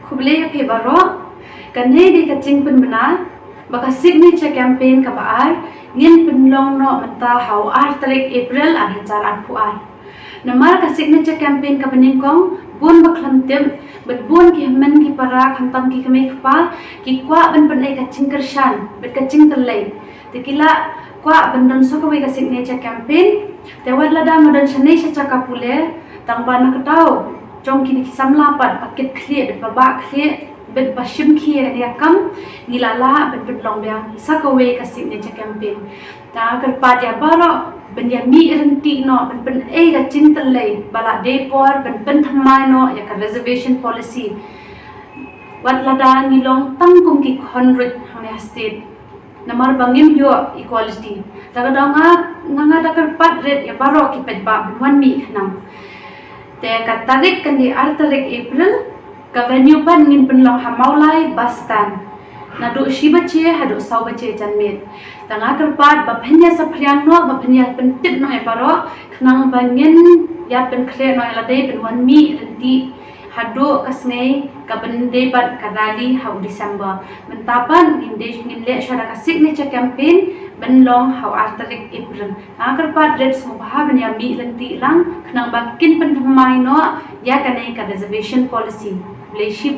kublaya pe baro kanhe di kacing pen bena baka signature campaign ka baai ngin penlong no mata hau tarik April an hajar an puai namar ka signature campaign ka bening kong bun baklam tem bet bun ki men ki para khantam ki kame khpa ki kwa ben ben ai kacing kershan bet kacing terlai tikila kwa bendan so ka ka signature campaign tewat lada modan chanai cha ka pule tang ban ka tau jong ki samla pat paket khlie bet baba khlie bet bashim khie ya kam ngilala bet long bang sakawe ka signature campaign ta kar pa ya baro ben ya mi renti no ben e ka cintal lei bala de por ben thamai no ya ka reservation policy wat lada ngilong tangkum ki khonrut hane state namar bangim yo equality ta nga takar pat red ya baro ki pet ba wan mi khnam te ka tarik kan di tarik April ka venue ban ngin penlong hamaulai bus stand na do shibache hadu saubache janmet tanga kerpat ba phenya saphriang no ba phenya pentip no e baro khnang bangin ya pen khle no ela dei pen wan mi renti hadu kasnei ka bende bat kadali hau December mentapan ngin le shara ka signature campaign benlong hau tarik April agar pat red so bah benya mi renti lang khnang ba kin pen thamai no ya kanai ka reservation policy leshi